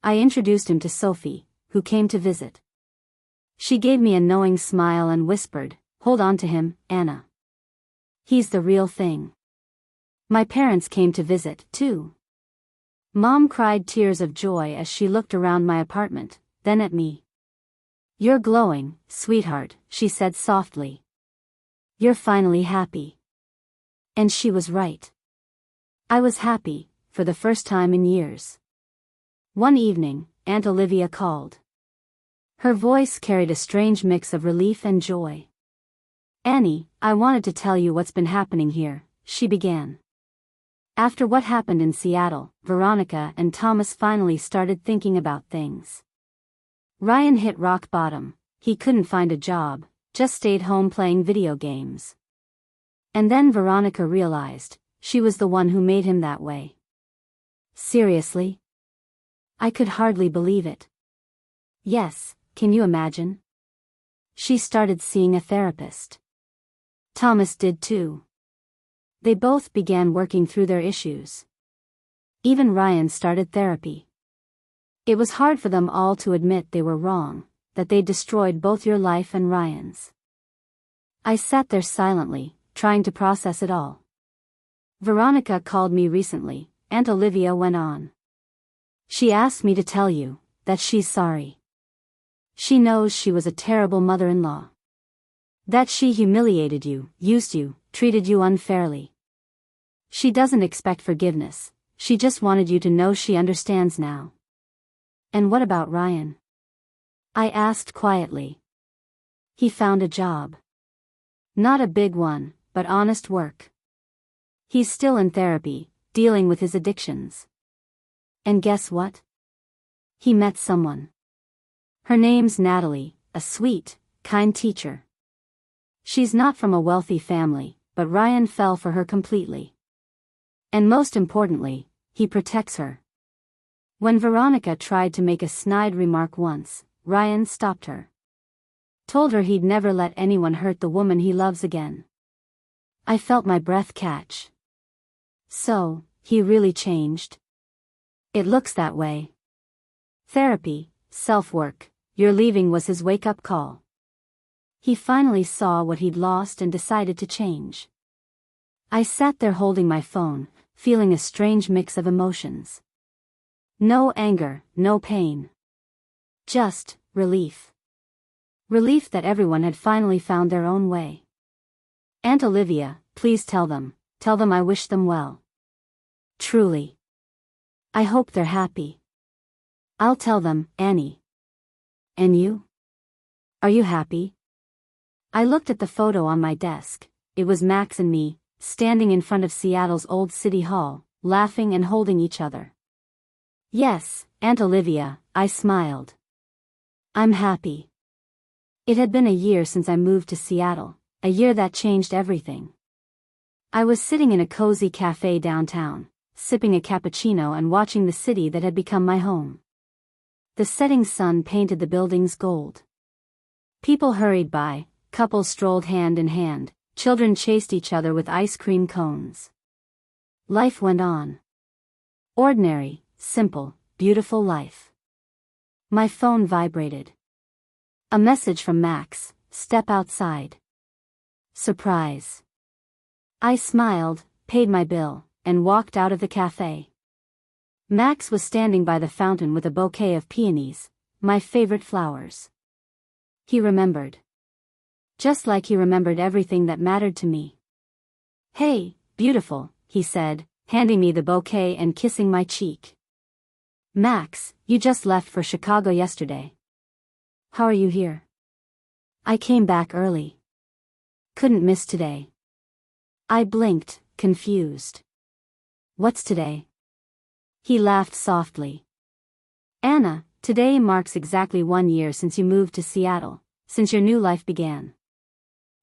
I introduced him to Sophie, who came to visit. She gave me a knowing smile and whispered, "Hold on to him, Anna. He's the real thing." My parents came to visit, too. Mom cried tears of joy as she looked around my apartment, then at me. "You're glowing, sweetheart," she said softly. "You're finally happy." And she was right. I was happy, for the first time in years. One evening, Aunt Olivia called. Her voice carried a strange mix of relief and joy. "Annie, I wanted to tell you what's been happening here," she began. After what happened in Seattle, Veronica and Thomas finally started thinking about things. Ryan hit rock bottom. He couldn't find a job, just stayed home playing video games. And then Veronica realized, she was the one who made him that way. Seriously? I could hardly believe it. Yes, can you imagine? She started seeing a therapist. Thomas did too. They both began working through their issues. Even Ryan started therapy. It was hard for them all to admit they were wrong, that they destroyed both your life and Ryan's. I sat there silently, trying to process it all. Veronica called me recently, Aunt Olivia went on. She asked me to tell you that she's sorry. She knows she was a terrible mother-in-law. That she humiliated you, used you, treated you unfairly. She doesn't expect forgiveness, she just wanted you to know she understands now. And what about Ryan? I asked quietly. He found a job. Not a big one, but honest work. He's still in therapy, dealing with his addictions. And guess what? He met someone. Her name's Natalie, a sweet, kind teacher. She's not from a wealthy family, but Ryan fell for her completely. And most importantly, he protects her. When Veronica tried to make a snide remark once, Ryan stopped her. Told her he'd never let anyone hurt the woman he loves again. I felt my breath catch. So, he really changed? It looks that way. Therapy, self-work, your leaving was his wake-up call. He finally saw what he'd lost and decided to change. I sat there holding my phone, feeling a strange mix of emotions. No anger, no pain. Just relief. Relief that everyone had finally found their own way. Aunt Olivia, please tell them I wish them well. Truly. I hope they're happy. I'll tell them, Annie. And you? Are you happy? I looked at the photo on my desk. It was Max and me, standing in front of Seattle's old city hall, laughing and holding each other. Yes, Aunt Olivia, I smiled. I'm happy. It had been a year since I moved to Seattle, a year that changed everything. I was sitting in a cozy cafe downtown, sipping a cappuccino and watching the city that had become my home. The setting sun painted the buildings gold. People hurried by, couples strolled hand in hand, children chased each other with ice cream cones. Life went on. Ordinary, simple, beautiful life. My phone vibrated. A message from Max, step outside. Surprise. I smiled, paid my bill, and walked out of the cafe. Max was standing by the fountain with a bouquet of peonies, my favorite flowers. He remembered. Just like he remembered everything that mattered to me. Hey, beautiful, he said, handing me the bouquet and kissing my cheek. Max, you just left for Chicago yesterday. How are you here? I came back early. Couldn't miss today. I blinked, confused. What's today? He laughed softly. Anna, today marks exactly 1 year since you moved to Seattle, since your new life began.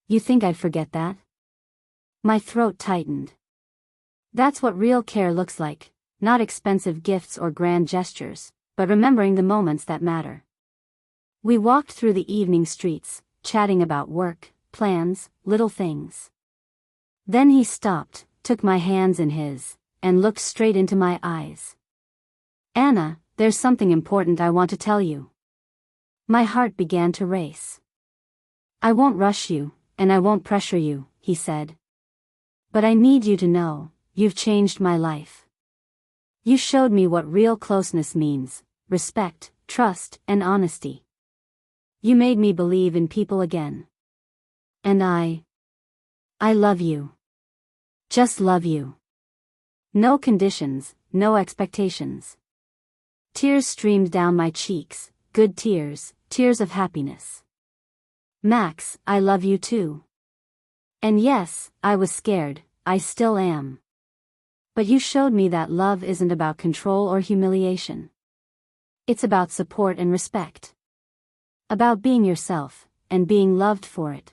You think I'd forget that? My throat tightened. That's what real care looks like, not expensive gifts or grand gestures, but remembering the moments that matter. We walked through the evening streets, chatting about work, plans, little things. Then he stopped, took my hands in his, and looked straight into my eyes. Anna, there's something important I want to tell you. My heart began to race. I won't rush you, and I won't pressure you, he said. But I need you to know, you've changed my life. You showed me what real closeness means, respect, trust, and honesty. You made me believe in people again. And I love you. Just love you. No conditions, no expectations. Tears streamed down my cheeks, good tears, tears of happiness. Max, I love you too. And yes, I was scared, I still am. But you showed me that love isn't about control or humiliation. It's about support and respect. About being yourself, and being loved for it.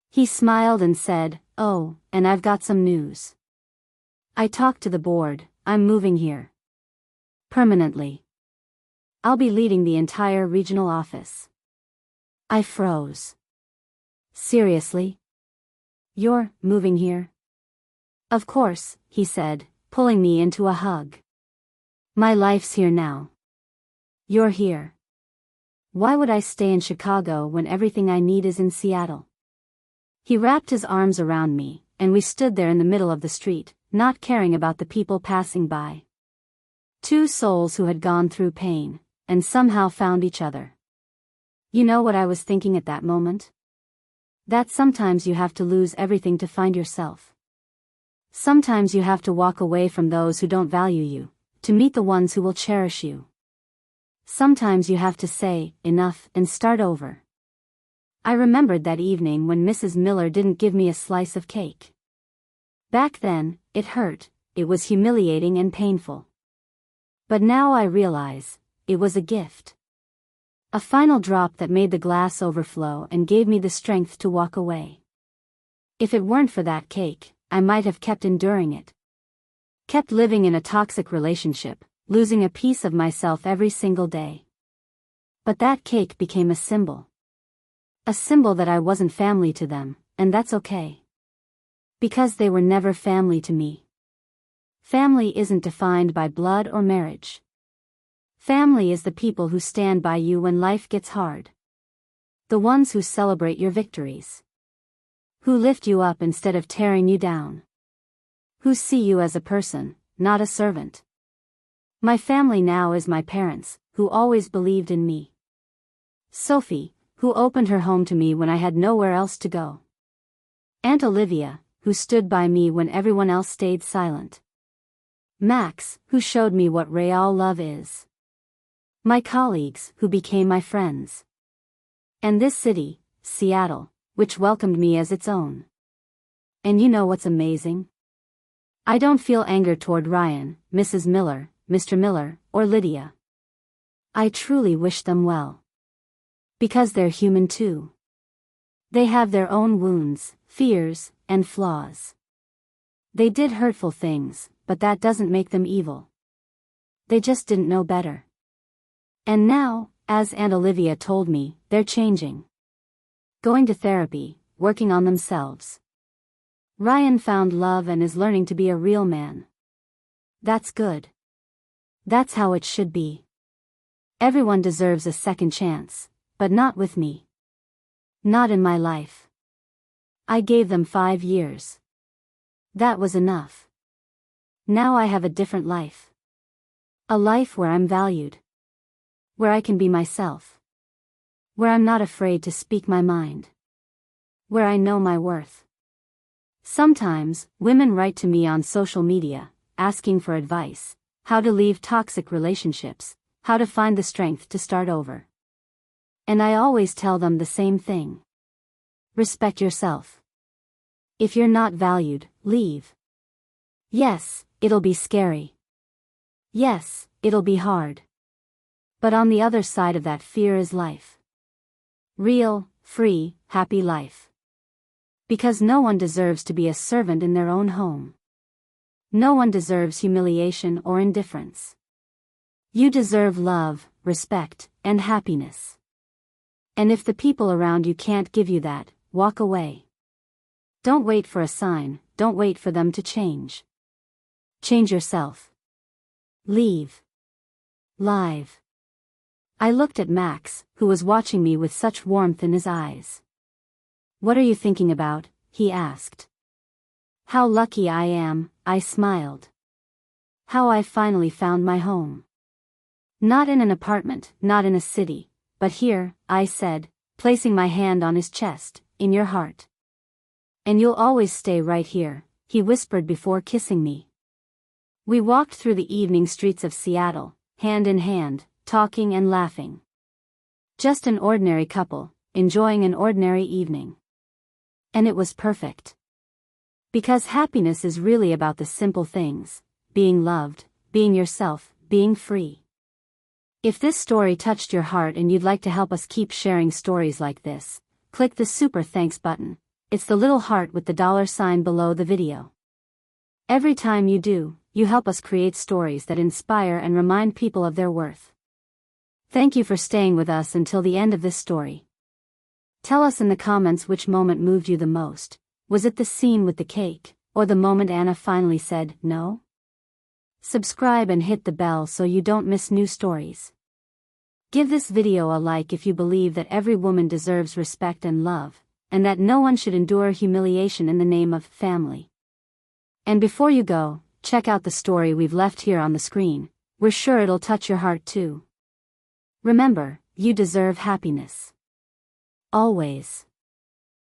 He smiled and said, oh, and I've got some news. I talked to the board, I'm moving here. Permanently. I'll be leading the entire regional office. I froze. Seriously? You're moving here? Of course, he said, pulling me into a hug. My life's here now. You're here. Why would I stay in Chicago when everything I need is in Seattle? He wrapped his arms around me, and we stood there in the middle of the street, not caring about the people passing by. Two souls who had gone through pain, and somehow found each other. You know what I was thinking at that moment? That sometimes you have to lose everything to find yourself. Sometimes you have to walk away from those who don't value you, to meet the ones who will cherish you. Sometimes you have to say, enough, and start over. I remembered that evening when Mrs. Miller didn't give me a slice of cake. Back then, it hurt, it was humiliating and painful. But now I realize, it was a gift. A final drop that made the glass overflow and gave me the strength to walk away. If it weren't for that cake, I might have kept enduring it. Kept living in a toxic relationship, losing a piece of myself every single day. But that cake became a symbol. A symbol that I wasn't family to them, and that's okay. Because they were never family to me. Family isn't defined by blood or marriage. Family is the people who stand by you when life gets hard. The ones who celebrate your victories. Who lift you up instead of tearing you down. Who see you as a person, not a servant. My family now is my parents, who always believed in me. Sophie, who opened her home to me when I had nowhere else to go. Aunt Olivia, who stood by me when everyone else stayed silent. Max, who showed me what real love is. My colleagues, who became my friends. And this city, Seattle, which welcomed me as its own. And you know what's amazing? I don't feel anger toward Ryan, Mrs. Miller, Mr. Miller, or Lydia. I truly wish them well. Because they're human too. They have their own wounds, fears, and flaws. They did hurtful things, but that doesn't make them evil. They just didn't know better. And now, as Aunt Olivia told me, they're changing. Going to therapy, working on themselves. Ryan found love and is learning to be a real man. That's good. That's how it should be. Everyone deserves a second chance, but not with me. Not in my life. I gave them 5 years. That was enough. Now I have a different life. A life where I'm valued. Where I can be myself. Where I'm not afraid to speak my mind. Where I know my worth. Sometimes, women write to me on social media, asking for advice, how to leave toxic relationships, how to find the strength to start over. And I always tell them the same thing. Respect yourself. If you're not valued, leave. Yes, it'll be scary. Yes, it'll be hard. But on the other side of that fear is life. Real, free, happy life. Because no one deserves to be a servant in their own home. No one deserves humiliation or indifference. You deserve love, respect, and happiness. And if the people around you can't give you that, walk away. Don't wait for a sign, don't wait for them to change. Change yourself. Leave. Live. I looked at Max, who was watching me with such warmth in his eyes. What are you thinking about? He asked. How lucky I am, I smiled. How I finally found my home. Not in an apartment, not in a city, but here, I said, placing my hand on his chest, in your heart. And you'll always stay right here, he whispered before kissing me. We walked through the evening streets of Seattle, hand in hand, talking and laughing. Just an ordinary couple, enjoying an ordinary evening. And it was perfect. Because happiness is really about the simple things, being loved, being yourself, being free. If this story touched your heart and you'd like to help us keep sharing stories like this, click the super thanks button. It's the little heart with the $sign below the video. Every time you do, you help us create stories that inspire and remind people of their worth. Thank you for staying with us until the end of this story. Tell us in the comments which moment moved you the most. Was it the scene with the cake, or the moment Anna finally said no? Subscribe and hit the bell so you don't miss new stories. Give this video a like if you believe that every woman deserves respect and love, and that no one should endure humiliation in the name of family. And before you go, check out the story we've left here on the screen. We're sure it'll touch your heart too. Remember, you deserve happiness. Always.